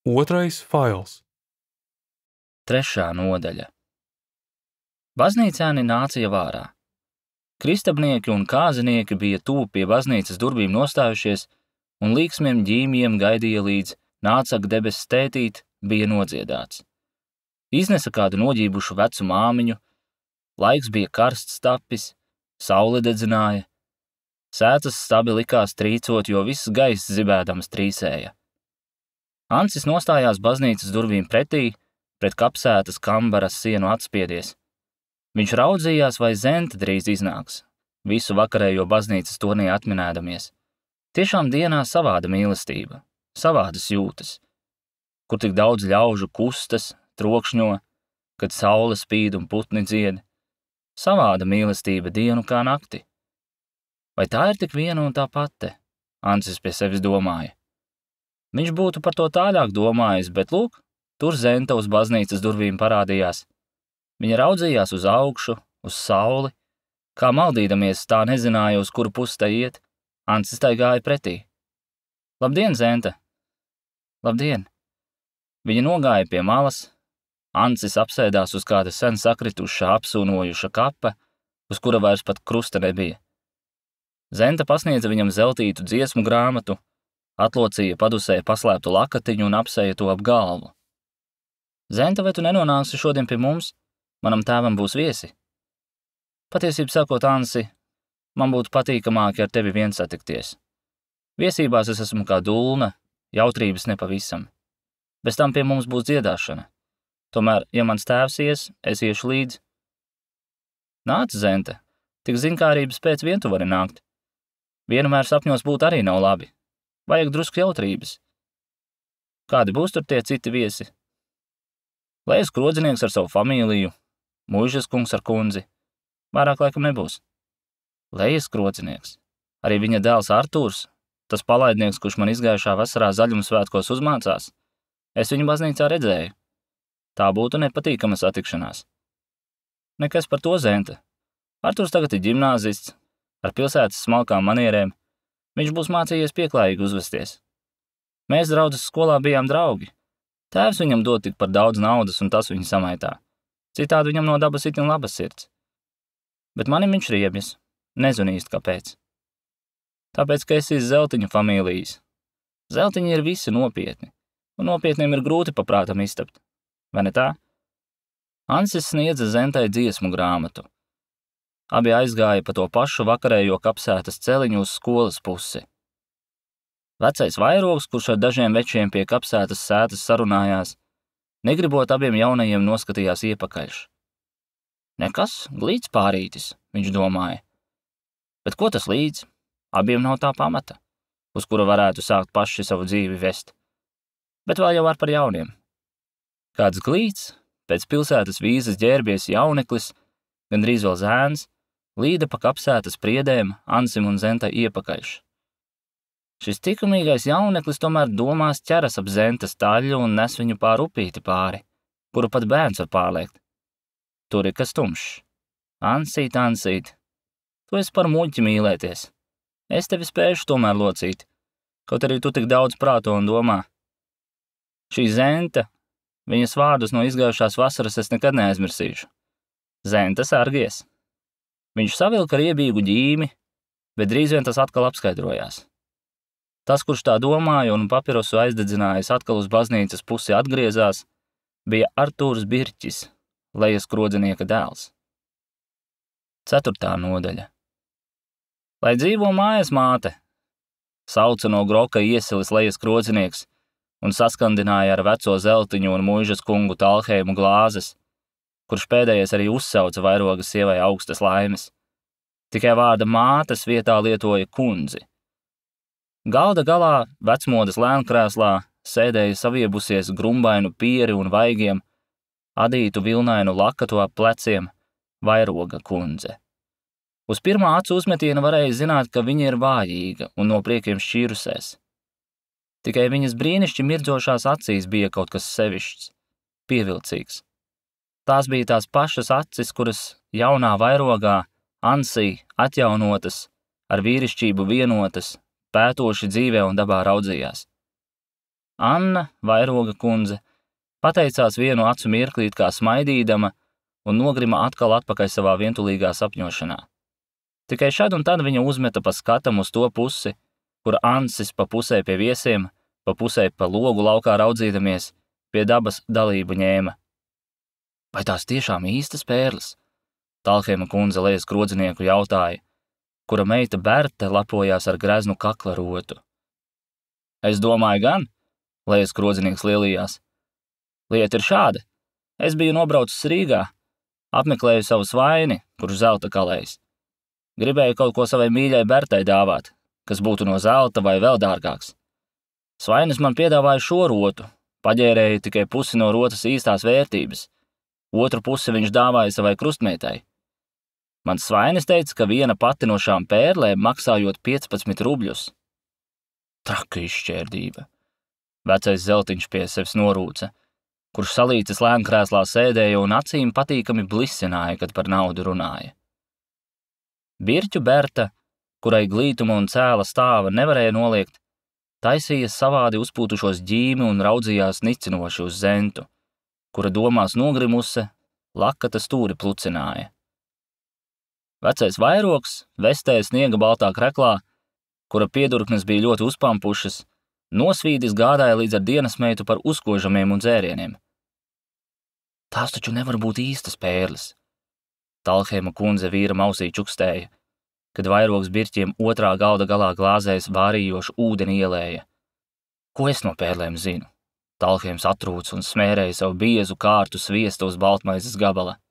Otrais fails. 3. nodaļa. Baznīcēni nāca jau ārā. Kristabnieki un kāzinieki bija tuvu pie baznīcas durvīm nostājušies, un līksmiem ģīmjiem gaidīja līdz nācak debesis tētīt bija nodziedāts. Iznesa kādu noģībušu vecu māmiņu, laiks bija karsts tapis, saule dedzināja, sētas stabi likās trīcot, jo viss gaiss zibēdams trīsēja. Ancis nostājās baznīcas durvīm pretī, pret kapsētas kambaras sienu atspiedies. Viņš raudzījās, vai Zente drīz iznāks, visu vakarējo baznīcas turnī atminēdamies. Tiešām dienā savāda mīlestība, savādas jūtas, kur tik daudz ļaužu kustas, trokšņo, kad saule spīd un putni dzied. Savāda mīlestība dienu kā nakti. Vai tā ir tik viena un tā pati? Ancis pie sevis domāja. Viņš būtu par to tālāk domājis, bet lūk, tur Zente uz baznīcas durvīm parādījās. Viņa raudzījās uz augšu, uz sauli, kā maldīdamies tā nezināja, uz kuru pusi tai iet. Ancis tai gāja pretī. Labdien, Zente! Labdien! Viņa nogāja pie malas. Ancis apsēdās uz kāda sen sakrituša, apsūnojuša kapa, uz kura vairs pat krusta nebija. Zente pasniedza viņam zeltītu dziesmu grāmatu, atlocīja padusē paslēptu lakatiņu un apsēja to ap galvu. Zente, vai tu nenonāksi šodien pie mums? Manam tēvam būs viesi. Patiesību sakot, Ansi, man būtu patīkamāk ar tevi vien satikties. Viesībās es esmu kā dulna, jautrības nepavisam. Bez tam pie mums būs dziedāšana. Tomēr, ja mans tēvs ies, es iešu līdzi. Nāc, Zente, tik zinkārības pēc vien tu vari nākt. Vienmēr sapņos būt arī nav labi. Vajag drusku jautrības. Kādi būs tur tie citi viesi? Lejas krodzinieks ar savu familiju, muižas kungs ar kundzi. Vairāk laikam nebūs. Lejas krodzinieks. Arī viņa dēls Artūrs, tas palaidnieks, kurš man izgājušā vasarā zaļumsvētkos uzmācās. Es viņu baznīcā redzēju. Tā būtu nepatīkama satikšanās. Nekas par to, Zente. Artūrs tagad ir ģimnāzists, ar pilsētas smalkām manierēm. Viņš būs mācījies pieklājīgi uzvesties. Mēs draudzes skolā bijām draugi. Tēvs viņam dod tik par daudz naudas, un tas viņu samaitā. Citādi viņam no dabas itin labas sirds. Bet manim viņš riebjas. Nezinu īsti kāpēc. Tāpēc, ka esi zeltiņu familijas. Zeltiņi ir visi nopietni, un nopietniem ir grūti paprātam iztapt. Vai ne tā? Ansis sniedza Zentai dziesmu grāmatu. Abi aizgāja pa to pašu vakarējo kapsētas celiņu uz skolas pusi. Vecais vairogs, kurš ar dažiem večiem pie kapsētas sētas sarunājās, negribot abiem jaunajiem noskatījās iepakaļš. Nekas, glīts pārītis, viņš domāja. Bet ko tas līdz? Abiem nav tā pamata, uz kura varētu sākt paši savu dzīvi vest. Bet vēl jau var par jauniem. Kāds glīts, pēc pilsētas vīzes ģērbies jauneklis, gandrīz vēl zēns, līda pa kapsētas priedēm Ansim un Zentai iepakaļš. Šis tikumīgais jauneklis tomēr domās ķeras ap Zentes taļu un nes viņu pār upīti pāri, kuru pat bērns var pārliekt. Tur ir kas tumšs. Ansīt, Ansīt, tu esi par muļķi mīlēties. Es tevi spēšu tomēr locīt, kaut arī tu tik daudz prāto un domā. Šī Zente, viņas vārdus no izgājušās vasaras es nekad neaizmirsīšu. Zente sargies. Viņš savilka riebīgu ģīmi, bet drīz vien tas atkal apskaidrojās. Tas, kurš tā domāja un papirosu aizdedzinājis atkal uz baznīcas pusi atgriezās, bija Artūrs Birķis, Lejas krodzinieka dēls. 4. nodaļa. Lai dzīvo mājas māte, sauca no groka iesilis Lejas krodzinieks un saskandināja ar veco zeltiņu un muižas kungu Talheimu glāzes, kurš pēdējais arī uzsauca vairoga sievai augstas laimes. Tikai vārda mātes vietā lietoja kundzi. Galda galā, vecmodes lēnkrēslā, sēdēja saviebusies grumbainu pieri un vaigiem, adītu vilnainu lakatu ap pleciem, vairoga kundze. Uz pirmā acu uzmetiena varēja zināt, ka viņa ir vājīga un no priekiem šķīrusies. Tikai viņas brīnišķi mirdzošās acīs bija kaut kas sevišķs, pievilcīgs. Tās bija tās pašas acis, kuras jaunā vairogā, Ansī, atjaunotas, ar vīrišķību vienotas, pētoši dzīvē un dabā raudzījās. Anna, Vairoga kundze, pateicās vienu acu mirklīt kā smaidīdama un nogrima atkal atpakaļ savā vientulīgā sapņošanā. Tikai šad un tad viņa uzmeta pa skatam uz to pusi, kur Ansis pa pusē pie viesiem, pa pusē pa logu laukā raudzīdamies, pie dabas dalību ņēma. Vai tās tiešām īstas pērles? Talheima kundze Lejas Krodzinieku jautāja, kura meita Berta lapojās ar greznu kakla rotu. Es domāju gan, Lejas Krodzinieks lielījās. Lieta ir šāda. Es biju nobraucis Rīgā, apmeklēju savu svaini, kurš zelta kalējs. Gribēju kaut ko savai mīļai Bertai dāvāt, kas būtu no zelta vai vēl dārgāks. Svainis man piedāvāja šo rotu, paģērēja tikai pusi no rotas īstās vērtības. Otru pusi viņš dāvāja savai krustmeitai. Mans svainis teica, ka viena pati no šām pērlēm maksājot 15 rubļus. Traka izšķērdība. Vecais zeltiņš pie sevis norūca, kurš salīcis lēnkrēslā sēdēja un acīm patīkami blisināja, kad par naudu runāja. Birķu Berta, kurai glītuma un cēla stāva nevarēja noliegt, taisīja savādi uzpūtušos ģīmi un raudzījās nicinoši uz zentu, kura domās nogrimuse, lakata stūri plucināja. Vecais Vairogs, vestē sniega baltā kreklā, kura piedurknes bija ļoti uzpampušas, nosvīdis gādāja līdz ar dienasmeitu par uzkožamiem un dzērieniem. Tās taču nevar būt īstas pērles. Talheima kundze vīram ausī čukstēja, kad Vairogs Birķiem otrā galda galā glāzēs vārījošu ūdeni ielēja. Ko es no pērlēm zinu? Talheims atrūc un smērēja savu biezu kārtu sviestu uz baltmaizes gabala.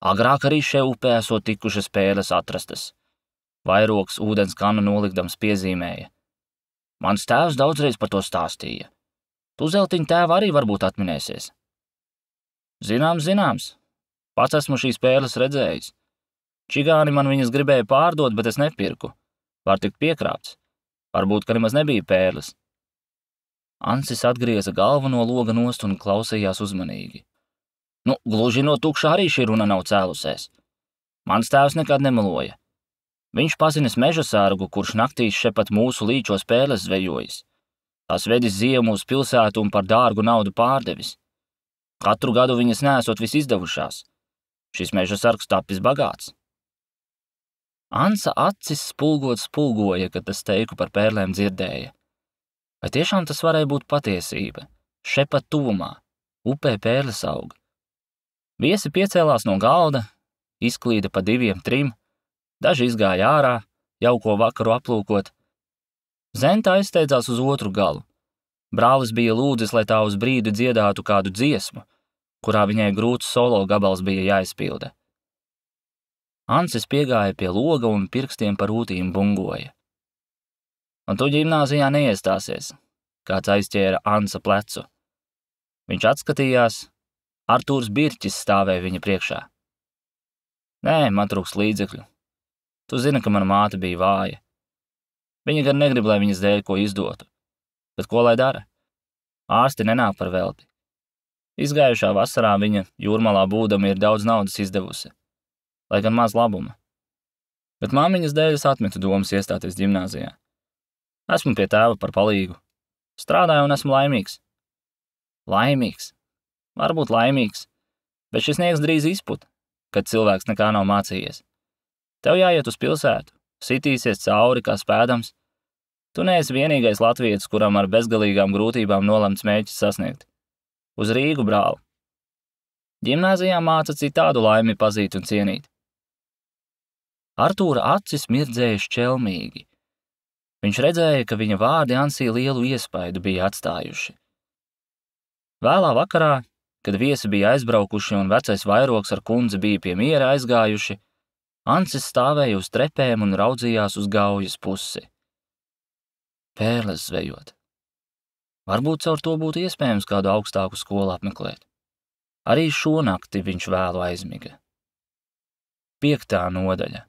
Agrāk arī šeit upē esot tikušas pērles atrastas. Vairogs ūdens kanu nolikdams piezīmēja. Mans tēvs daudzreiz par to stāstīja. Tu, zeltiņa tēva, arī varbūt atminēsies. Zināms. Pats esmu šīs pērles redzējis. Čigāni man viņas gribēja pārdot, bet es nepirku. Var tikt piekrāpts. Varbūt, ka nemaz nebija pērles. Ansis atgrieza galvu no loga nost un klausījās uzmanīgi. Gluži no tukša arī šī runa nav cēlusies. Mans tēvs nekad nemeloja. Viņš pazinis meža sārgu, kurš naktīs šepat mūsu līčos pērles zvejojis. Tās vedis ziemu uz pilsētu un par dārgu naudu pārdevis. Katru gadu viņas neesot visizdevušās. Šis meža sargs tapis bagāts. Ansa acis spulgoja, kad tas teiku par pērlēm dzirdēja. Vai tiešām tas varēja būt patiesība? Šepat tuvumā, upē pērles aug. Viesi piecēlās no galda, izklīda pa 2, 3, daži izgāja ārā, jauko vakaru aplūkot. Zenta aizsteidzās uz otru galu. Brālis bija lūdzis, lai tā uz brīdi dziedātu kādu dziesmu, kurā viņai grūts solo gabals bija jāizpilda. Ansis piegāja pie loga un pirkstiem par rūtīm bungoja. Un tu ģimnāzijā neiestāsies, kāds aizķēra Ansa plecu. Viņš atskatījās, Artūrs Birķis stāvēja viņa priekšā. Nē, man trūkst līdzekļu. Tu zini, ka mana māte bija vāja. Viņa gan negrib, lai viņas dēļ ko izdotu. Bet ko lai dara? Ārsti nenāk par velti. Izgājušā vasarā viņa Jūrmalā būdama ir daudz naudas izdevusi, lai gan maz labuma. Bet māmiņas dēļ es atmetu domas iestāties ģimnāzijā. Esmu pie tēva par palīgu. Strādāju un esmu laimīgs. Laimīgs. Varbūt laimīgs, bet šis sniegs drīz izput, kad cilvēks nekā nav mācījies. Tev jāiet uz pilsētu, sitīsies cauri kā spēdams. Tu neesi vienīgais latvietis, kuram ar bezgalīgām grūtībām nolemts mērķis sasniegt. Uz Rīgu, brāli. Ģimnāzijā māca citādu laimi pazīt un cienīt. Artūra acis mirdzēja šķelmīgi. Viņš redzēja, ka viņa vārdi Ansī lielu iespaidu bija atstājuši. Vēlā vakarā, kad viesi bija aizbraukuši un vecais Vairogs ar kundzi bija pie miera aizgājuši, Ansis stāvēja uz trepēm un raudzījās uz Gaujas pusi. Pērles zvejot. Varbūt caur to būtu iespējams kādu augstāku skolu apmeklēt. Arī šo nakti viņš vēlu aizmiga. 5. nodaļa.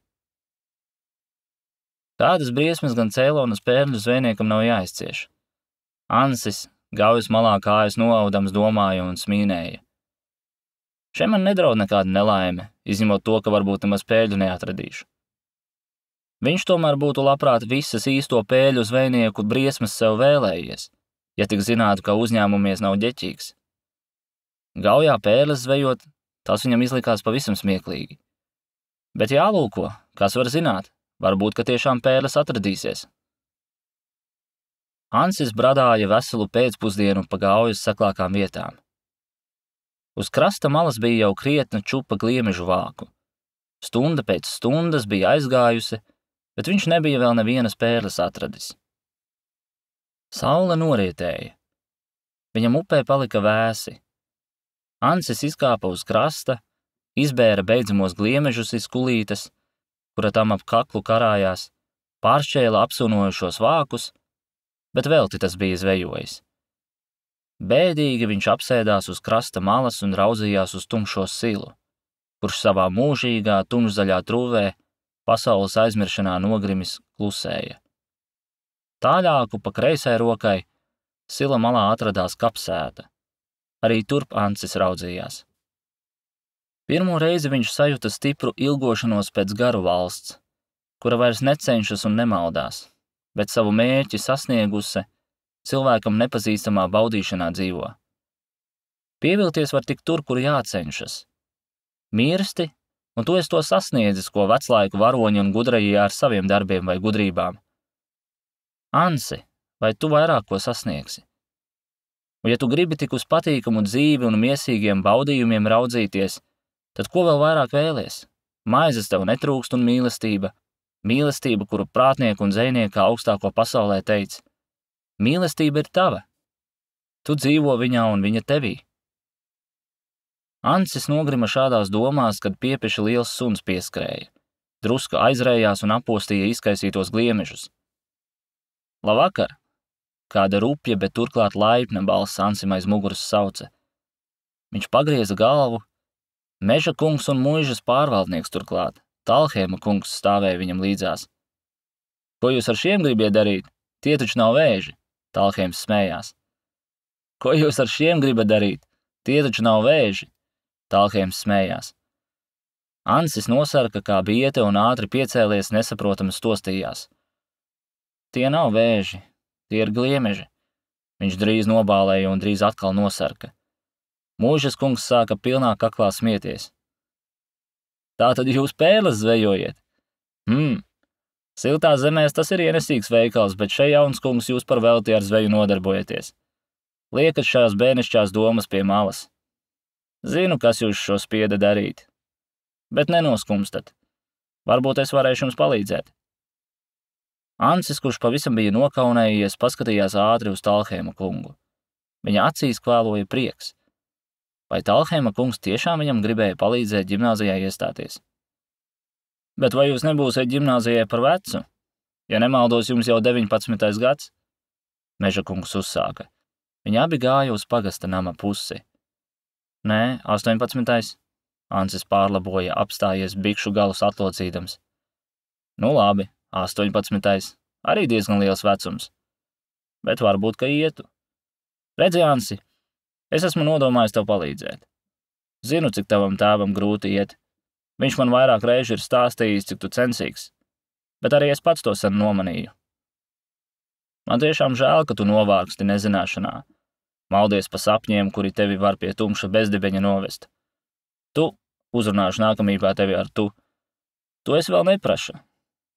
Kādas briesmas gan Ceilonas pērļu zvejniekam nav jāizcieš. Ansis Gaujas malā kājas noaudams domāja un smīnēja. Šeit man nedraud nekāda nelaime, izņemot to, ka varbūt nemaz pēļu neatradīšu. Viņš tomēr būtu labprāt visas īsto pēļu zvejnieku briesmas sev vēlējies, ja tik zinātu, ka uzņēmumies nav ģeķīgs. Gaujā pērles zvejot, tas viņam izlikās pavisam smieklīgi. Bet jālūko, kas var zināt, varbūt, ka tiešām pērles atradīsies. Ansis bradāja veselu pēcpusdienu pa gaujas saklākām vietām. Uz krasta malas bija jau krietna čupa gliemežu vāku. Stunda pēc stundas bija aizgājusi, bet viņš nebija vēl nevienas pērles atradis. Saule norietēja. Viņam upē palika vēsi. Ansis izkāpa uz krasta, izbēra beidzamos gliemežus iz kulītes, kura tam ap kaklu karājās, pāršķēla apsunojušos vākus, bet velti tas bija zvejojis. Bēdīgi viņš apsēdās uz krasta malas un raudzījās uz tumšo silu, kurš savā mūžīgā tumšzaļā trūvē pasaules aizmiršanā nogrimis klusēja. Tāļāku pa kreisai rokai sila malā atradās kapsēta. Arī turp Ansis raudzījās. Pirmo reizi viņš sajuta stipru ilgošanos pēc garu valsts, kura vairs necenšas un nemaldās, bet savu mērķi sasniegusi, cilvēkam nepazīstamā baudīšanā dzīvo. Pievilties var tik tur, kur jācenšas. Mirsti, un tu esi to sasniedzis, ko veclaiku varoņi un gudrajie ar saviem darbiem vai gudrībām. Ansi, vai tu vairāk ko sasniegsi? Un ja tu gribi tik uz patīkamu dzīvi un miesīgiem baudījumiem raudzīties, tad ko vēl vairāk vēlies? Maizes tev netrūkst un mīlestība, kuru prātnieku un dzejnieka augstāko pasaulē teica. Mīlestība ir tava. Tu dzīvo viņā un viņa tevī. Ansis nogrima šādās domās, kad piepeši liels suns pieskrēja. Druska aizrējās un apostīja izkaisītos gliemežus. Labvakar! Kāda rupja, bet turklāt laipna balss Ansim aiz muguras sauca. Viņš pagrieza galvu. Meža kungs un muižas pārvaldnieks turklāt. Talhēma kungs stāvēja viņam līdzās. Ko jūs ar šiem gribiet darīt? Tie taču nav vēži, Talhēms smējās. Ko jūs ar šiem gribat darīt? Tie taču nav vēži, Talhēms smējās. Ansis nosarka kā biete un ātri piecēlies nesaprotami stostījās. Tie nav vēži, tie ir gliemeži. Viņš drīz nobālēja un drīz atkal nosarka. Muižas kungs sāka pilnā kaklā smieties. Tātad jūs pērles zvejojiet? Siltās zemēs tas ir ienesīgs veikals, bet šeit jauns kungs jūs par velti ar zveju nodarbojaties. Liekat šās bērnišķās domas pie malas. Zinu, kas jūs šo spieda darīt. Bet nenoskumstat. Varbūt es varēšu jums palīdzēt. Ansis, kurš pavisam bija nokaunējies, paskatījās ātri uz Talhēma kungu. Viņa acīs kvēloja prieks. Vai Talhēma kungs tiešām viņam gribēja palīdzēt ģimnāzijā iestāties? Bet vai jūs nebūsiet ģimnāzijai par vecu? Ja nemaldos, jums jau 19. gads? Meža kungs uzsāka. Viņi abi gāja uz pagasta nama pusi. Nē, 18. Ansis pārlaboja, apstājies bikšu galus atlocīdams. Nu labi, 18. Arī diezgan liels vecums. Bet varbūt, ka ietu. Redzi, Ansi, es esmu nodomājis tev palīdzēt. Zinu, cik tavam tēvam grūti iet. Viņš man vairāk reižu ir stāstījis, cik tu censīgs. Bet arī es pats to sen nomanīju. Man tiešām žēl, ka tu novārksti nezināšanā. Maldies pa sapņiem, kuri tevi var pie tumša bezdibeņa novest. Tu, uzrunāšu nākamībā tevi ar tu. Tu esi vēl nepraša.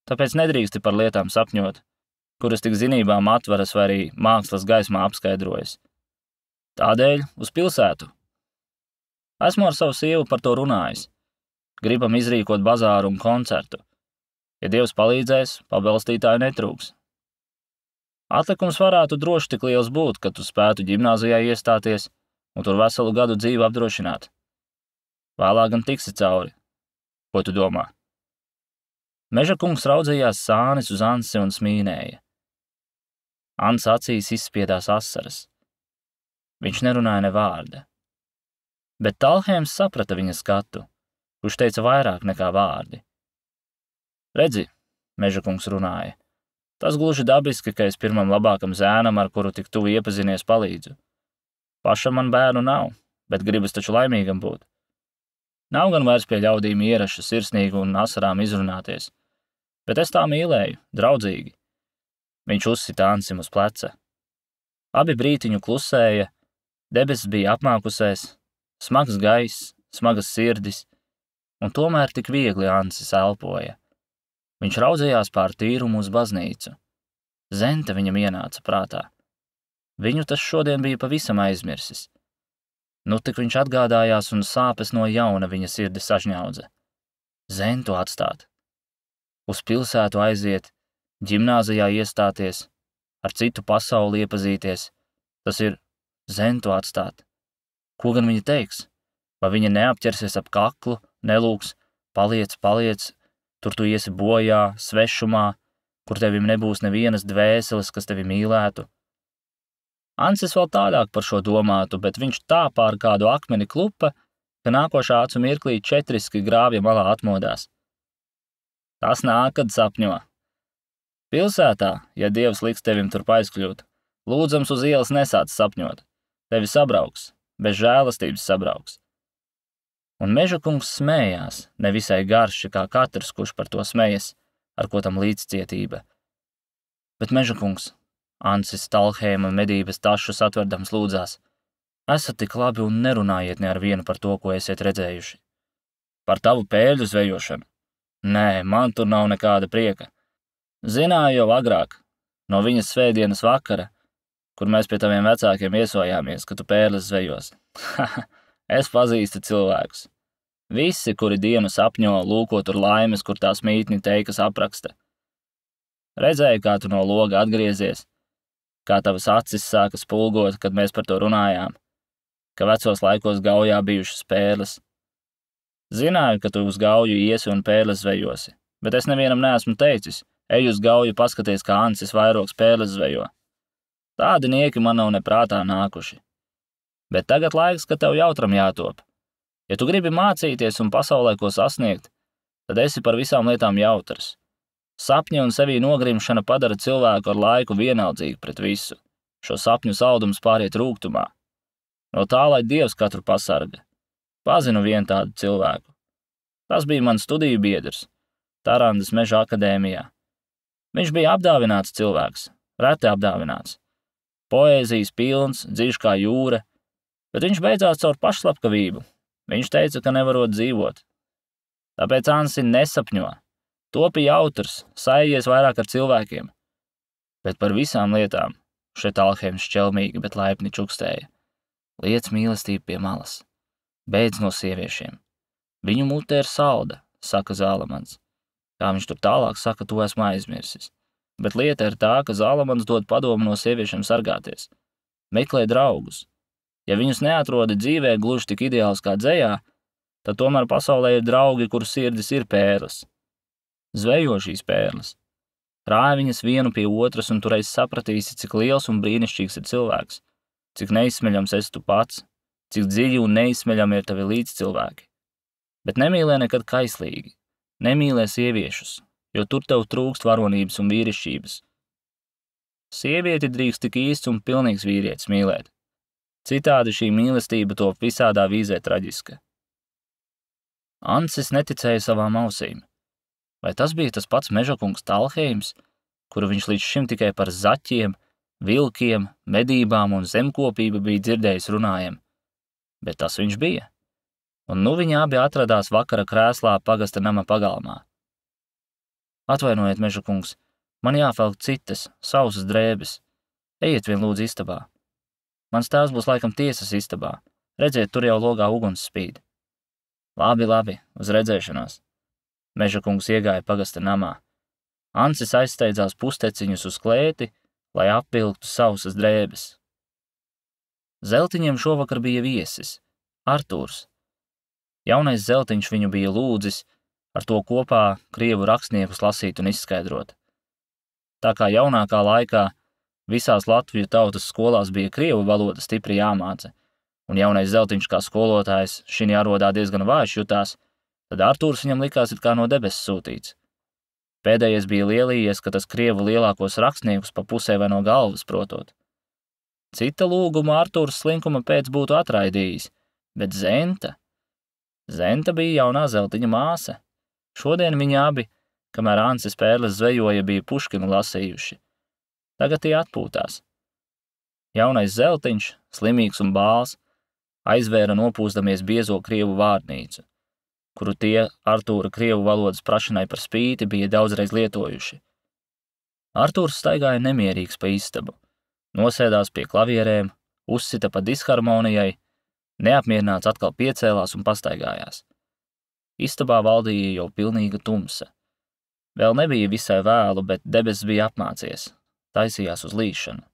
Tāpēc nedrīksti par lietām sapņot, kuras tik zinībām atveras vai arī mākslas gaismā apskaidrojas. Tādēļ uz pilsētu. Esmu ar savu sievu par to runājis. Gribam izrīkot bazāru un koncertu. Ja Dievs palīdzēs, pabalstītāju netrūks. Atlikums varētu droši tik liels būt, ka tu spētu ģimnāzijā iestāties un tur veselu gadu dzīvi apdrošināt. Vēlāk gan tiksi cauri. Ko tu domā? Meža kungs raudzījās sānis uz Ansi un smīnēja. Ans acīs izspiedās asaras. Viņš nerunāja ne vārda. Bet Talhēms saprata viņa skatu, kurš teica vairāk nekā vārdi. Redzi, Meža kungs runāja, tas gluži dabiski, ka es pirmam labākam zēnam, ar kuru tik tuvu iepazinies, palīdzu. Pašam man bērnu nav, bet gribas taču laimīgam būt. Nav gan vairs pie ļaudīm ieraša sirsnīgi un asarām izrunāties, bet es tā mīlēju, draudzīgi. Viņš uzsita Ansim uz pleca. Abi brītiņu klusēja, debesis bija apmākusēs, smags gaiss, smagas sirdis, un tomēr tik viegli Ansis elpoja. Viņš raudzījās pār tīrumu uz baznīcu. Zente viņam ienāca prātā. Viņu tas šodien bija pavisam aizmirsis. Nu tik viņš atgādājās un sāpes no jauna viņa sirdi sažņaudza. Zentu atstāt. Uz pilsētu aiziet, ģimnāzijā iestāties, ar citu pasauli iepazīties. Tas ir Zentu atstāt. Ko gan viņa teiks? Vai viņa neapķersies ap kaklu, nelūks, paliec, tur tu iesi bojā, svešumā, kur tevim nebūs nevienas dvēseles, kas tevi mīlētu? Ansis vēl tālāk par šo domātu, bet viņš tā pār kādu akmeni klupa, ka nākošā acu mirklī četriski grāvja malā atmodās. Tas nāk, kad sapņo. Pilsētā, ja Dievs liks tevim tur aizkļūt, lūdzams uz ielas nesāc sapņot. Tevi sabrauks, bez žēlastības sabrauks. Un Meža kungs smējās, nevisai garši kā katrs, kurš par to smejas, ar ko tam līdzcietība. Bet Meža kungs, Ansis Talheima medības tašus atverdams lūdzās, esat tik labi un nerunājiet ne ar vienu par to, ko esiet redzējuši. Par tavu pēļu zvejošanu? Nē, man tur nav nekāda prieka. Zināju jau agrāk, no viņas svētdienas vakara, kur mēs pie taviem vecākiem iesojāmies, ka tu pērles zvejos. Es pazīstu cilvēkus. Visi, kuri dienu sapņo, lūko tur laimes, kur tās mītni teikas apraksta. Redzēju, kā tu no loga atgriezies, kā tavas acis sāka spulgot, kad mēs par to runājām, ka vecos laikos gaujā bijušas pērles. Zināju, ka tu uz gauju iesi un pērles zvejosi, bet es nevienam neesmu teicis, ej uz gauju paskaties, kā Ansis vairogs pērles zvejo. Tādi nieki man nav neprātā nākuši. Bet tagad laiks, ka tev jautram jātop. Ja tu gribi mācīties un pasaulē ko sasniegt, tad esi par visām lietām jautrs. Sapņi un sevī nogrimšana padara cilvēku ar laiku vienaldzīgu pret visu. Šo sapņu saldums pāriet rūgtumā. No tā, lai Dievs katru pasarga. Pazinu vienu tādu cilvēku. Tas bija mans studiju biedrs, Tarandas Meža akadēmijā. Viņš bija apdāvināts cilvēks, reti apdāvināts. Poēzijas pilns, dziļš kā jūra, bet viņš beidzās caur pašslepkavību. Viņš teica, ka nevarot dzīvot. Tāpēc Ansi nesapņo. Topi jautrs, saijies vairāk ar cilvēkiem. Bet par visām lietām šeit Talheims šķelmīgi, bet laipni čukstēja. Liec mīlestību pie malas. Beidz no sieviešiem. Viņu mutē ir salda, saka Zālamans. Kā viņš tur tālāk saka, to esmu aizmirsis. Bet lieta ir tā, ka Zālamans dod padomu no sieviešiem sargāties. Meklē draugus. Ja viņus neatrodi dzīvē gluži tik ideāls kā dzejā, tad tomēr pasaulē ir draugi, kuru sirdis ir pērles. Zvejo šīs pērles. Krāj viņas vienu pie otras un tu reiz sapratīsi, cik liels un brīnišķīgs ir cilvēks, cik neizsmeļams esi tu pats, cik dziļi un neizsmeļami ir tavi līdzcilvēki. Bet nemīlē nekad kaislīgi, nemīlē sieviešus, jo tur tev trūkst varonības un vīrišķības. Sievieti drīkst tik īsts un pilnīgs vīrietis mīlēt. Citādi šī mīlestība top visādā vīzē traģiska. Ansis neticēja savām ausīm. Vai tas bija tas pats mežakungs Talheims, kuru viņš līdz šim tikai par zaķiem, vilkiem, medībām un zemkopību bija dzirdējis runājam? Bet tas viņš bija. Un nu viņi abi atradās vakara krēslā pagasta nama pagalmā. Atvainojiet, mežakungs, man jāvelk citas, sausas drēbes. Ejiet vien lūdzu istabā. Mans tēvs būs laikam tiesas istabā. Redziet, tur jau logā uguns spīd. Labi, uz redzēšanos. Mežakungs iegāja pagasta namā. Ansis aizsteidzās pusteciņus uz klēti, lai apvilktu sausas drēbes. Zeltiņiem šovakar bija viesis, Artūrs. Jaunais zeltiņš viņu bija lūdzis, ar to kopā krievu rakstniekus lasīt un izskaidrot. Tā kā jaunākā laikā visās Latviju tautas skolās bija krievu valoda stipri jāmāca, un jaunais zeltiņš kā skolotājs šinī arodā diezgan vājš jutās, tad Artūrs viņam likās it kā no debesis sūtīts. Pēdējais bija lielījies, ka tas krievu lielākos rakstniekus pa pusē vai no galvas protot. Cita lūguma Artūrs slinkuma pēc būtu atraidījis, bet Zenta bija jaunā zeltiņa māsa. Šodien viņi abi, kamēr Ansis pērles zvejoja, bija Puškinu lasījuši. Tagad tie atpūtās. Jaunais Zeltiņš, slimīgs un bāls, aizvēra nopūsdamies biezo krievu vārnīcu, kuru tie Artūra krievu valodas prašanai par spīti bija daudzreiz lietojuši. Artūrs staigāja nemierīgs pa istabu, nosēdās pie klavierēm, uzsita pa disharmonijai, neapmierināts atkal piecēlās un pastaigājās. Istabā valdīja jau pilnīga tumsa. Vēl nebija visai vēlu, bet debesis bija apmācies, taisījās uz līšanu.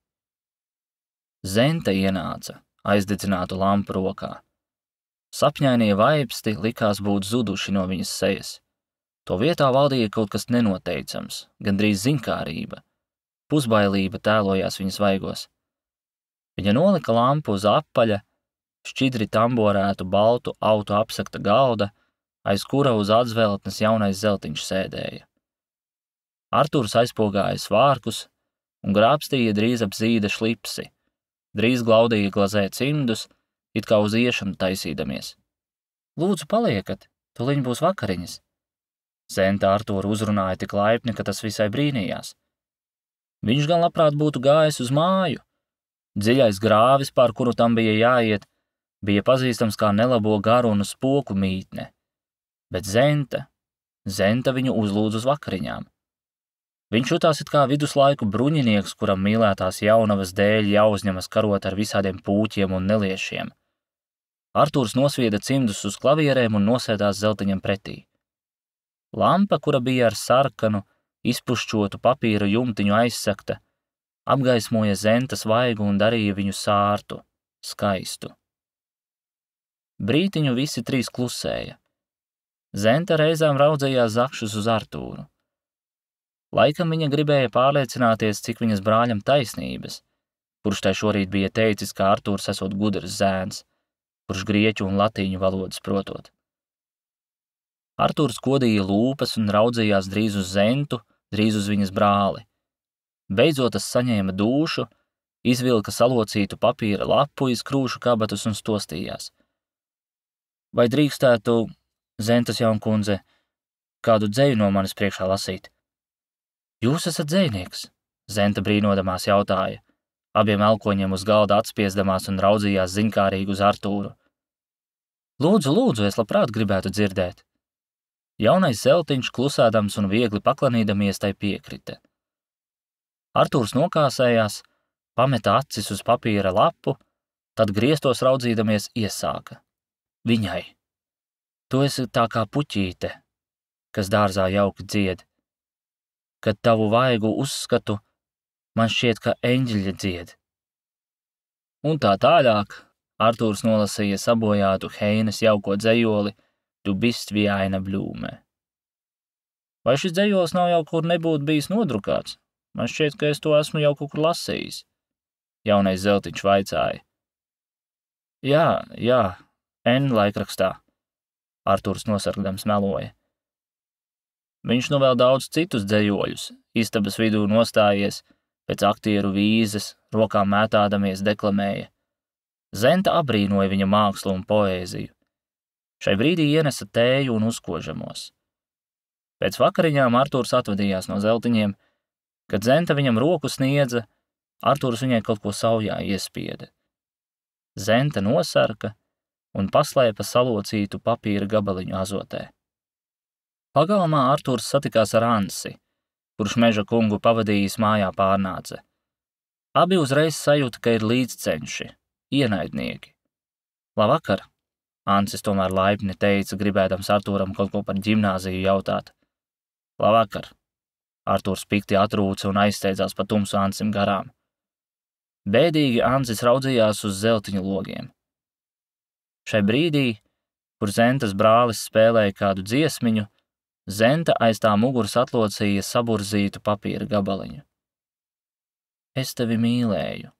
Zente ienāca, aizdedzinātu lampu rokā. Sapņainie vaipsti likās būt zuduši no viņas sejas. To vietā valdīja kaut kas nenoteicams, gandrīz zinkārība. Pusbailība tēlojās viņas vaigos. Viņa nolika lampu uz apaļa, šķidri tamborētu baltu autu apsakta galda, aiz kura uz atzveltnes Jaunais Zeltiņš sēdēja. Artūrs aizpogāja svārkus un grābstīja drīz ap zīda šlipsi, drīz glaudīja glazē cimdus, it kā uz iešanu taisīdamies. Lūdzu, paliekat, tuliņ būs vakariņas. Zente Artūru uzrunāja tik laipni, ka tas visai brīnījās. Viņš gan labprāt būtu gājis uz māju. Dziļais grāvis, pār kuru tam bija jāiet, bija pazīstams kā nelabo garu un spoku mītne, bet Zente viņu uzlūdz uz vakariņām. Viņš jutās it kā viduslaiku bruņinieks, kuram mīlētās jaunavas dēļ jāuzņemas karot ar visādiem pūķiem un neliešiem. Artūrs nosvieda cimdus uz klavierēm un nosēdās Zeltiņam pretī. Lampa, kura bija ar sarkanu, izpušķotu papīra jumtiņu aizsakta, apgaismoja Zentes vaigu un darīja viņu sārtu, skaistu. Brītiņu visi trīs klusēja. Zente reizēm raudzējās zakšus uz Artūru. Laikam viņa gribēja pārliecināties, cik viņas brāļam taisnības, kurš tai šorīt bija teicis, ka Artūrs esot gudrs zēns, kurš grieķu un latīņu valodas protot. Artūrs kodīja lūpas un raudzījās drīz uz Zentu, drīz uz viņas brāli. Beidzot tas saņēma dūšu, izvilka salocītu papīra lapu iz krūšu kabatus un stostījās. Vai drīkstētu, Zentas jaunkundze, kādu dzeju no manis priekšā lasīt? Jūs esat dzejnieks, Zenta brīnodamās jautāja, abiem elkoņiem uz galda atspiesdamās un raudzījās zinkārīgi uz Artūru. Lūdzu, es labprāt gribētu dzirdēt. Jaunais Zeltiņš klusēdams un viegli paklanīdamies tai piekrita. Artūrs nokāsējās, pameta acis uz papīra lapu, tad griestos raudzīdamies iesāka. Viņai. Tu esi tā kā puķīte, kas dārzā jauki dzied. Kad tavu vaigu uzskatu, man šķiet, ka eņģeļi dzied. Un tā tālāk Artūrs nolasīja sabojātu Heines jauko dzejoli Tu bist wie eine Blume. Vai šis dzejols nav jau kur nebūtu bijis nodrukāts? Man šķiet, ka es to esmu jau kaut kur lasījis. Jaunais Zeltiņš vaicāja. Jā, N laikrakstā. Artūrs nosargdams meloja. Viņš nu vēl daudz citus dzejoļus, istabas vidū nostājies, pēc aktieru vīzes, rokām mētādamies deklamēja. Zenta abrīnoja viņa mākslu un poēziju. Šai brīdī ienesa tēju un uzkožamos. Pēc vakariņām Artūrs atvadījās no Zeltiņiem, kad Zenta viņam roku sniedza, Artūrs viņai kaut ko saujā iespieda. Zenta nosarka un paslēpa salocītu papīra gabaliņu azotē. Pagalmā Artūrs satikās ar Ansi, kurš Meža kungu pavadījis mājā pārnāca. Abi uzreiz sajūta, ka ir līdzcenši, ienaidnieki. Labvakar, Ansis tomēr laipni teica, gribēdams Artūram kaut ko par ģimnāziju jautāt. Labvakar, Artūrs pikti atrūca un aizsteidzās pa tumsu Ansim garām. Bēdīgi Ansis raudzījās uz Zeltiņu logiem. Šai brīdī, kur Zentas brālis spēlēja kādu dziesmiņu, Zenta aiz tā muguras atlocīja saburzītu papīra gabaliņu. Es tevi mīlēju,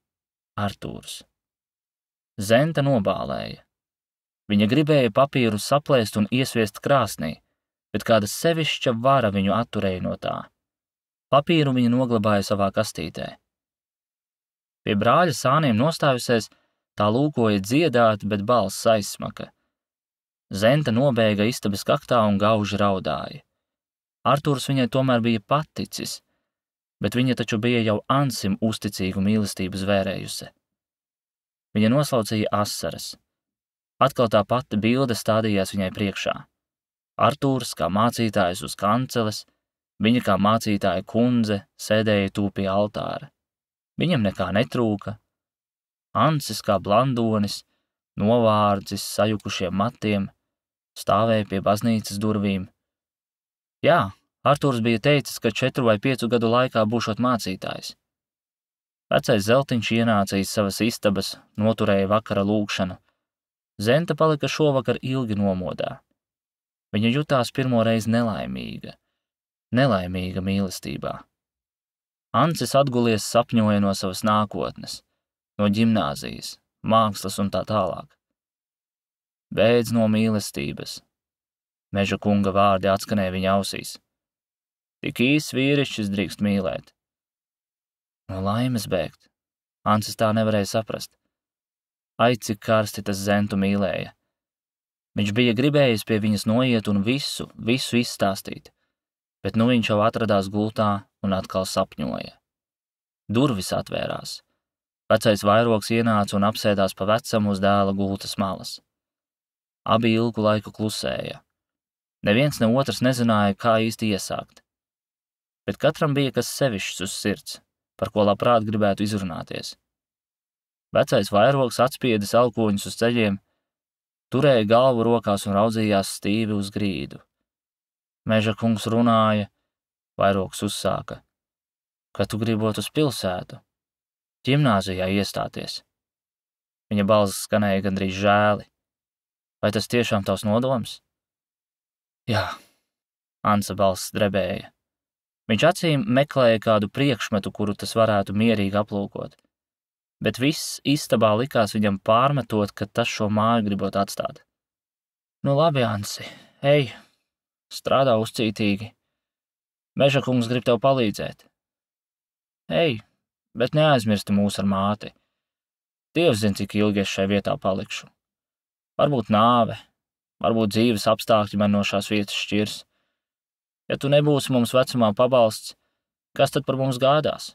Artūrs. Zenta nobālēja. Viņa gribēja papīru saplēst un iesviest krāsnī, bet kāda sevišķa vara viņu atturēja no tā. Papīru viņa noglabāja savā kastītē. Pie brāļa sāniem nostājusies, tā lūkoja dziedāt, bet balss aizsmaka. Zenta nobēga istabas kaktā un gauži raudāja. Artūrs viņai tomēr bija paticis, bet viņa taču bija jau Ansim uzticīgu mīlestību zvērējusi. Viņa noslaucīja asaras. Atkal tā pati bilde stādījās viņai priekšā. Artūrs kā mācītājs uz kanceles, viņa kā mācītāja kundze sēdēja tūp pie altāra. Viņam nekā netrūka. Ancis kā blandonis, novārdzis sajukušiem matiem, stāvēja pie baznīcas durvīm. Jā, Artūrs bija teicis, ka 4 vai 5 gadu laikā būšot mācītājs. Vecais Zeltiņš ienāca iz savas istabas, noturēja vakara lūgšanu. Zenta palika šovakar ilgi nomodā. Viņa jutās pirmoreiz nelaimīga mīlestībā. Ancis atgulies sapņoja no savas nākotnes, no ģimnāzijas, mākslas un tā tālāk. Bēdz no mīlestības. Meža kunga vārdi atskanēja viņa ausīs. Tik īsts vīrišķis drīkst mīlēt. No laimes bēgt. Ancis tā nevarēja saprast. Ai, cik karsti tas Zentu mīlēja. Viņš bija gribējis pie viņas noiet un visu izstāstīt, bet nu viņš jau atradās gultā un atkal sapņoja. Durvis atvērās. Vecais vairogs ienāca un apsēdās pa vecam uz dēla gultas malas. Abi ilgu laiku klusēja. Neviens ne otrs nezināja, kā īsti iesākt. Bet katram bija kas sevišķs uz sirds, par ko labprāt gribētu izrunāties. Vecais vairogs atspiedis elkoņus uz ceļiem, turēja galvu rokās un raudzījās stīvi uz grīdu. Meža kungs runāja, vairogs uzsāka. Ka tu gribot uz pilsētu, ģimnāzijā iestāties. Viņa balss skanēja gandrīz žēli. Vai tas tiešām tavs nodoms? Jā, Ansa balss drebēja. Viņš acīm meklēja kādu priekšmetu, kuru tas varētu mierīgi aplūkot. Bet viss istabā likās viņam pārmetot, ka tas šo māju gribot atstāt. Nu labi, Ansi, ej, strādā uzcītīgi. Meža kungs grib tev palīdzēt. Ej, bet neaizmirsti mūs ar māti. Dievs zina, cik ilgi es šai vietā palikšu. Varbūt nāve, varbūt dzīves apstākļi man no šās vietas šķirs. Ja tu nebūsi mums vecumā pabalsts, kas tad par mums gādās?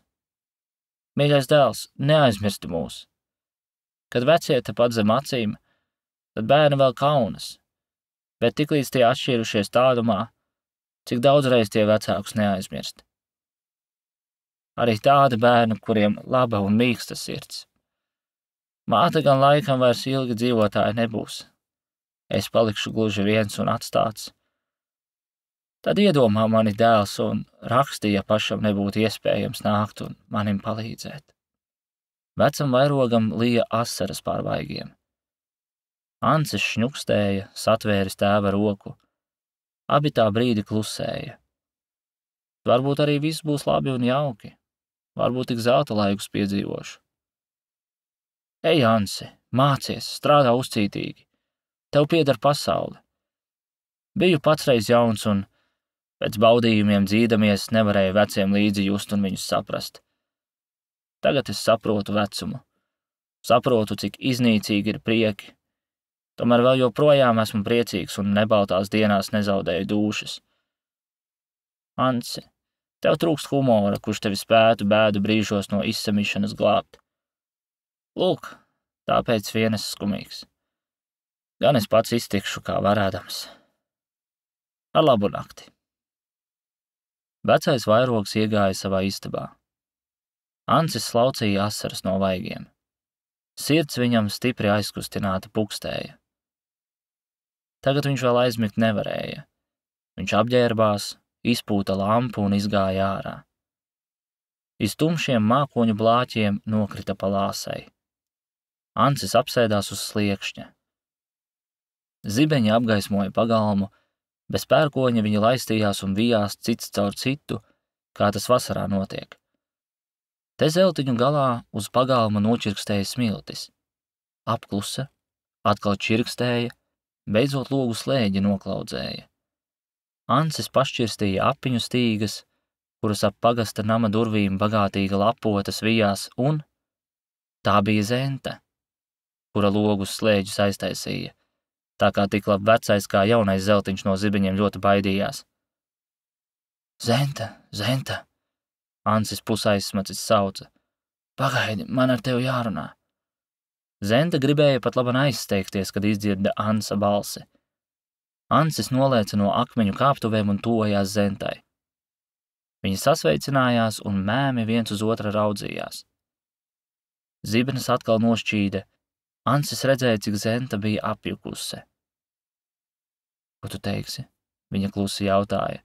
Mīļais dēls, neaizmirsti mūs. Kad vecie tepat zem acīm, tad bērni vēl kaunas, bet tiklīdz tie atšķīrušies tādumā, cik daudzreiz tie vecākus neaizmirst. Arī tādi bērni, kuriem laba un mīksta sirds. Māte gan laikam vairs ilgi dzīvotāja nebūs. Es palikšu gluži viens un atstāts. Tad iedomā mani dēls un raksti, ja pašam nebūtu iespējams nākt un manim palīdzēt. Vecam vairogam lija asaras pār vaigiem. Ancis šņukstēja, satvēris tēva roku. Abi tā brīdi klusēja. Varbūt arī viss būs labi un jauki. Varbūt tik zelta laikus piedzīvošu. Ej, Ansi, mācies, strādā uzcītīgi. Tev pieder pasaule. Biju pats reiz jauns un pēc baudījumiem dzīdamies nevarēju veciem līdzi just un viņus saprast. Tagad es saprotu vecumu. Saprotu, cik iznīcīgi ir prieki. Tomēr vēl joprojām esmu priecīgs un nebaltās dienās nezaudēju dūšas. Ansi, tev trūkst humora, kurš tevi spētu bēdu brīžos no izsamišanas glābt. Lūk, tāpēc vien es skumīgs. Gan es pats iztikšu, kā varēdams. Ar labu nakti. Vecais vairogs iegāja savā istabā. Ancis slaucīja asaras no vaigiem. Sirds viņam stipri aizkustināta pukstēja. Tagad viņš vēl aizmigt nevarēja. Viņš apģērbās, izpūta lampu un izgāja ārā. Iz tumšiem mākoņu blāķiem nokrita pa lāsai. Ancis apsēdās uz sliekšņa. Zibeņi apgaismoja pagalmu, bez pērkoņa viņi laistījās un vijās cits caur citu, kā tas vasarā notiek. Te zeltiņu galā uz pagalma nočirkstēja smiltis. Apklusa, atkal čirkstēja, beidzot logu slēģi noklaudzēja. Ancis pašķirstīja apiņu stīgas, kuras ap pagasta nama durvīm bagātīga lapotas vijās, un tā bija Zenta, kura logus slēģus aiztaisīja, tā kā tik labi vecais kā jaunais zeltiņš no zibeņiem ļoti baidījās. Zenta, Zenta, Ancis pusaizsmacis sauca. Pagaidi, man ar tevi jārunā. Zenta gribēja pat laban aizsteigties, kad izdzirda Ansa balsi. Ansis nolēca no akmeņu kāptuvēm un tuvojās Zentai. Viņi sasveicinājās un mēmi viens uz otra raudzījās. Zibens atkal nošķīda. Ansis redzēja, cik Zenta bija apjukuse. Ko tu teiksi? Viņa klusi jautāja.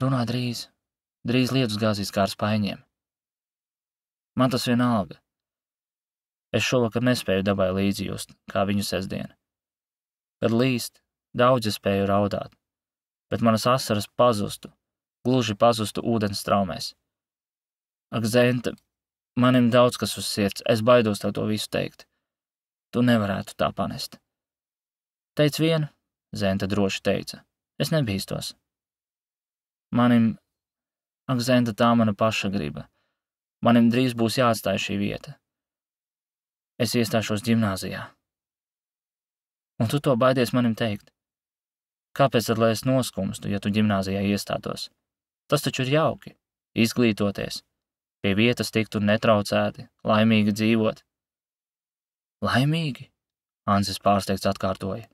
Runā drīz. Drīz lietus gāzīs kā ar spaiņiem. Man tas vienalga. Es šovakar nespēju dabai līdzjust, kā viņu sestdien. Kad līst, daudz es spēju raudāt, bet manas asaras pazustu, gluži pazustu ūdens straumēs. Ak, Zenta, manim daudz kas uz sirds, es baidos tev to visu teikt. Tu nevarētu tā panest. Teic vienu, Zenta droši teica, es nebīstos. Ak, Zenta, tā mana paša griba. Manim drīz būs jāatstāj šī vieta. Es iestāšos ģimnāzijā. Un tu to baidies manim teikt. Kāpēc tad, lai es noskumstu, ja tu ģimnāzijā iestātos? Tas taču ir jauki. Izglītoties. Pie vietas tikt un netraucēti, laimīgi dzīvot. Laimīgi? Ansis pārsteigts atkārtoja.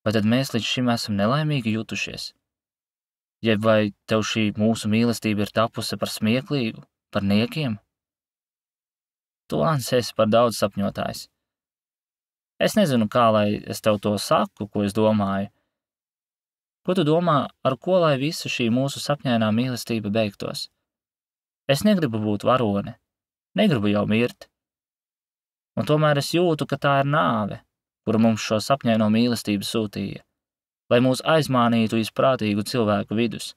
Vai tad mēs līdz šim esam nelaimīgi jutušies? Jeb vai tev šī mūsu mīlestība ir tapusi par smieklīgu, par niekiem? Tu, Ansis, esi par daudz sapņotājs. Es nezinu, kā lai es tev to saku, ko es domāju. Ko tu domā, ar ko lai visa šī mūsu sapņainā mīlestība beigtos? Es negribu būt varone, negribu jau mirt. Un tomēr es jūtu, ka tā ir nāve, kura mums šo sapņaino mīlestību sūtīja, lai mūs aizmānītu izprātīgu cilvēku vidus,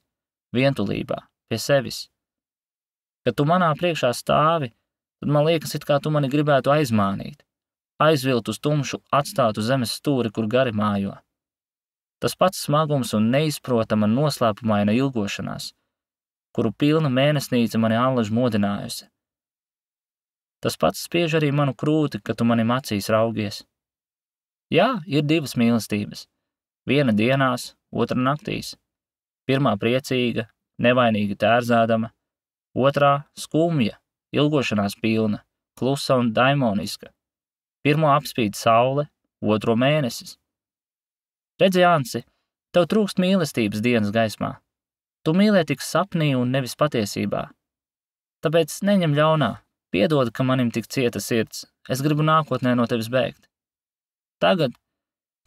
vientulībā, pie sevis. Kad tu manā priekšā stāvi, tad man liekas, it kā tu mani gribētu aizmānīt, aizvilt uz tumšu, atstātu zemes stūri, kur gari mājo. Tas pats smagums un neizprotama noslēpumaina ilgošanās, kuru pilna mēnesnīca mani allaž modinājusi. Tas pats spiež arī manu krūti, kad tu manim acīs raugies. Jā, ir divas mīlestības. Viena dienās, otra naktīs. Pirmā priecīga, nevainīga tērzādama, otrā skumja, ilgošanās pilna, klusa un daimoniska. Pirmo apspīd saule, otro mēnesis. Redzi, Ansi, tev trūkst mīlestības dienas gaismā. Tu mīlē tik sapnī un nevis patiesībā. Tāpēc neņem ļaunā, piedod, ka manim tik cieta sirds, es gribu nākotnē no tevis bēgt. Tagad,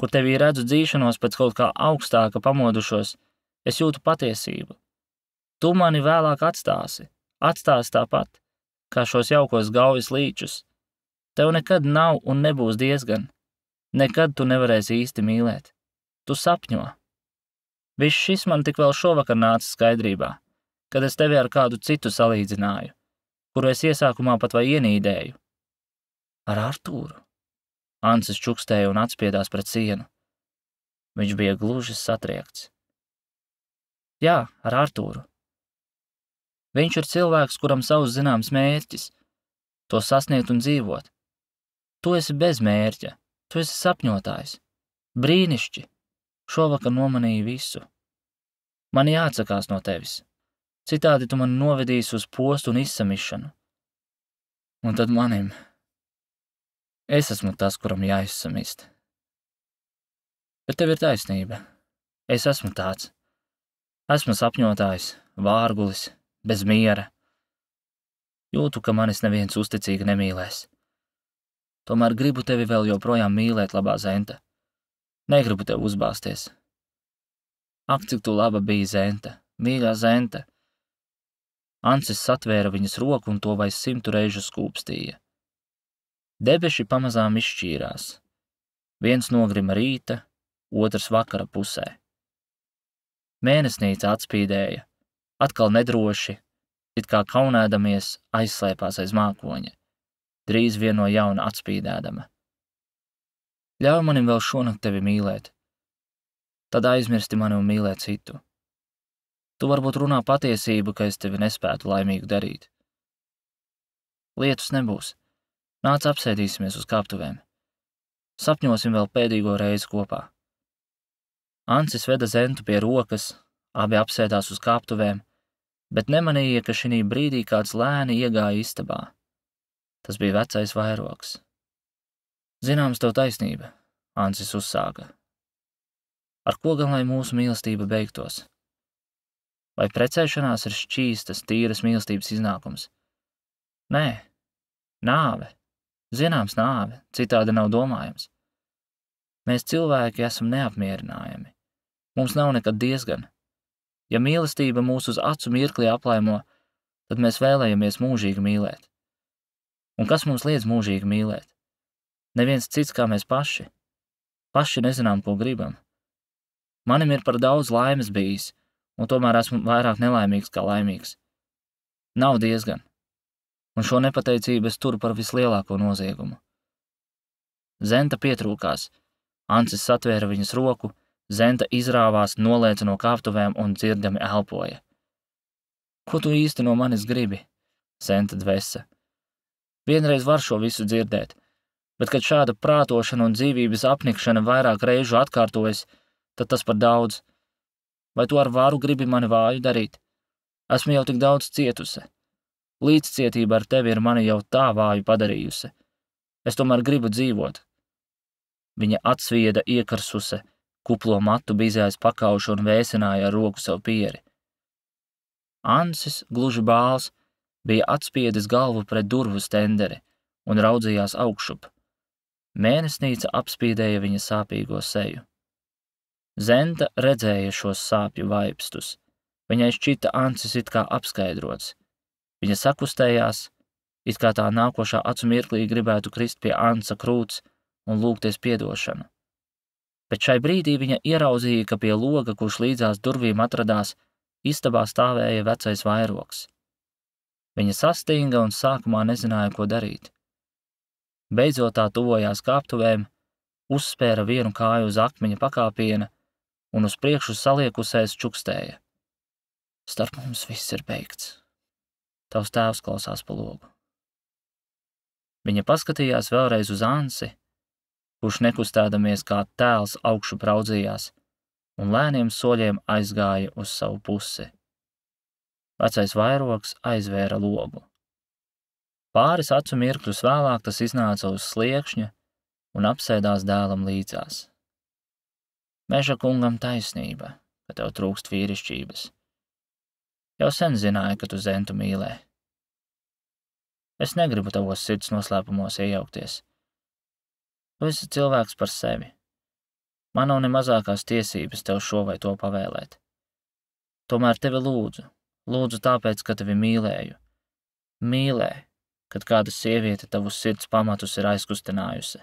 kur tevī redzu dzīšanos pēc kaut kā augstāka pamodušos, es jūtu patiesību. Tu mani vēlāk atstāsi tāpat, kā šos jaukos gaujas līčus. Tev nekad nav un nebūs diezgan. Nekad tu nevarēsi īsti mīlēt. Tu sapņo. Viss šis man tik vēl šovakar nāca skaidrībā, kad es tevi ar kādu citu salīdzināju, kuru es iesākumā pat vai ienīdēju. Ar Artūru? Ansis čukstēja un atspiedās pret sienu. Viņš bija gluži satriekts. Jā, ar Artūru. Viņš ir cilvēks, kuram savs zināms mērķis, to sasniegt un dzīvot. Tu esi bez mērķa, tu esi sapņotājs. Brīnišķi! Šovakar nomanīji visu. Man jāatsakās no tevis. Citādi tu mani novedīsi uz postu un izsamišanu. Un tad manim. Es esmu tas, kuram jāizsamist. Bet tev ir taisnība. Es esmu tāds. Esmu sapņotājs, vārgulis, bez miera. Jūtu, ka manis neviens uzticīgi nemīlēs. Tomēr gribu tevi vēl joprojām mīlēt, labā Zenta. Negribu tev uzbāzties. Ak, cik tu laba bija, Zenta, mīļā Zenta. Ansis satvēra viņas roku un to vai 100 reižu skūpstīja. Debeši pamazām izšķīrās. Viens nogrima rīta, otrs vakara pusē. Mēnesnīca atspīdēja, atkal nedroši, it kā kaunēdamies, aizslēpās aiz mākoņa, drīz vien no jauna atspīdēdama. Ļauj manim vēl šonakt tevi mīlēt, tad aizmirsti mani un mīlēt citu. Tu varbūt runā patiesību, ka es tevi nespētu laimīgu darīt. Lietus nebūs. Nāc apsēdīsimies uz kāptuvēm. Sapņosim vēl pēdīgo reizi kopā. Ansis veda Zentu pie rokas, abi apsēdās uz kāptuvēm, bet nemanīja, ka šinī brīdī kāds lēni iegāja istabā. Tas bija vecais vairogs. Zināms, tev taisnība, Ansis uzsāka. Ar ko gan lai mūsu mīlestība beigtos? Vai precēšanās ir šķīstas, tīras mīlestības iznākums? Nē, nāve. Zināms, nāve, citādi nav domājams. Mēs cilvēki esam neapmierinājami. Mums nav nekad diezgan. Ja mīlestība mūs uz acu mirklī aplaimo, tad mēs vēlējamies mūžīgi mīlēt. Un kas mums liedz mūžīgi mīlēt? Neviens cits kā mēs paši. Paši nezinām, ko gribam. Manim ir par daudz laimes bijis, un tomēr esmu vairāk nelaimīgs kā laimīgs. Nav diezgan. Un šo nepateicību es turu par vislielāko noziegumu. Zenta pietrūkās. Ansis satvēra viņas roku, Zenta izrāvās, nolēca no kāptuvēm un dzirdami elpoja. Ko tu īsti no manis gribi? Zenta dvesa. Vienreiz var šo visu dzirdēt, bet kad šāda prātošana un dzīvības apnikšana vairāk reižu atkārtojas, tad tas par daudz. Vai tu ar varu gribi mani vāju darīt? Esmu jau tik daudz cietusi. Līdzcietība ar tevi ir mani jau tā vāju padarījusi. Es tomēr gribu dzīvot. Viņa atsvieda iekarsuse, kuplo matu bizēs pakaušu un vēsināja ar roku savu pieri. Ansis, gluži bāls, bija atspiedis galvu pret durvu stenderi un raudzījās augšup. Mēnesnīca apspīdēja viņa sāpīgo seju. Zenta redzēja šos sāpju vaipstus. Viņai šķita Ansis it kā apskaidrots. Viņa sakustējās, it kā tā nākošā acu mirklī gribētu krist pie Ansa krūts un lūgties piedošanu. Bet šai brīdī viņa ieraudzīja, ka pie loga, kurš līdzās durvīm atradās, istabā stāvēja vecais vairogs. Viņa sastinga un sākumā nezināja, ko darīt. Beidzot tā tuvojās kāptuvēm, uzspēra vienu kāju uz akmeņa pakāpiena un uz priekšu saliekusēs čukstēja. Starp mums viss ir beigts. Tavs tēvs klausās pa logu. Viņa paskatījās vēlreiz uz Ansi, kurš nekustēdamies kā tēls augšu raudzījās un lēniem soļiem aizgāja uz savu pusi. Vecais vairogs aizvēra logu. Pāris acu mirkļus vēlāk tas iznāca uz sliekšņa un apsēdās dēlam līdzās. Meža kungam taisnība, ka tev trūkst vīrišķības. Jau sen zināju, ka tu Zentu mīlē. Es negribu tavos sirds noslēpumos iejaukties. Tu esi cilvēks par sevi. Man nav ne mazākās tiesības tev šo vai to pavēlēt. Tomēr tevi lūdzu tāpēc, ka tevi mīlēju. Mīlē, kad kāda sieviete tavus sirds pamatus ir aizkustinājusi.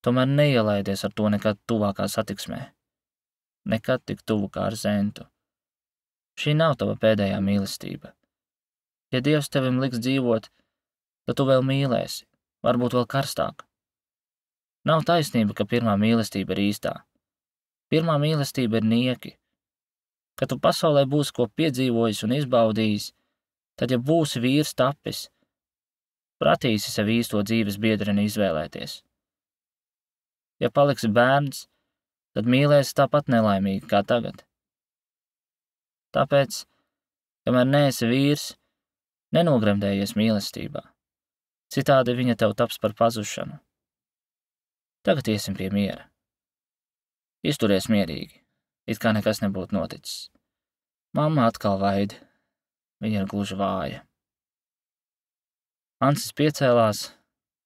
Tomēr neielaidies ar to nekad tuvākā satiksmē. Nekad tik tuvu kā ar Zentu. Šī nav tava pēdējā mīlestība. Ja Dievs tevim liks dzīvot, tad tu vēl mīlēsi, varbūt vēl karstāk. Nav taisnība, ka pirmā mīlestība ir īstā. Pirmā mīlestība ir nieki. Kad tu pasaulē būsi ko piedzīvojis un izbaudījis, tad, ja būsi vīrs tapis, pratīsi sev īsto dzīves biedreni izvēlēties. Ja paliksi bērns, tad mīlēsi tāpat nelaimīgi kā tagad. Tāpēc, kamēr neesi vīrs, nenogremdējies mīlestībā. Citādi viņa tev taps par pazušanu. Tagad iesim pie miera. Izturies mierīgi, it kā nekas nebūtu noticis. Mamma atkal vaid, viņa ir gluži vāja. Ansis piecēlās,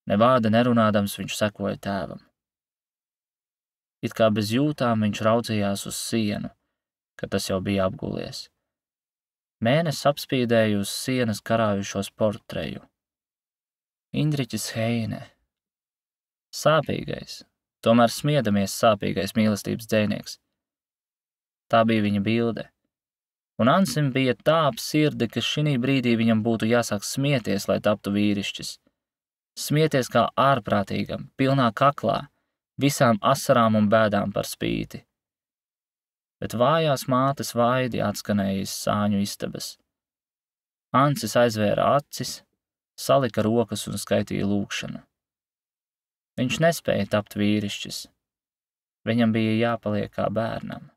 ne vārda nerunādams viņš sekoja tēvam. It kā bez jūtām viņš raudzījās uz sienu, kad tas jau bija apgulies. Mēnesis apspīdēja uz sienas karājušos portreju. Indriķis Heine. Sāpīgais, tomēr smiedamies sāpīgais mīlestības dzejnieks. Tā bija viņa bilde. Un Ansim bija tā ap sirdi, ka šī brīdī viņam būtu jāsāk smieties, lai taptu vīrišķis. Smieties kā ārprātīgam, pilnā kaklā, visām asarām un bēdām par spīti. Bet vājās mātes vaidi atskanēja iz sāņu istabas. Ansis aizvēra acis, salika rokas un skaitīja lūgšanu. Viņš nespēja tapt vīrišķis. Viņam bija jāpaliek kā bērnam.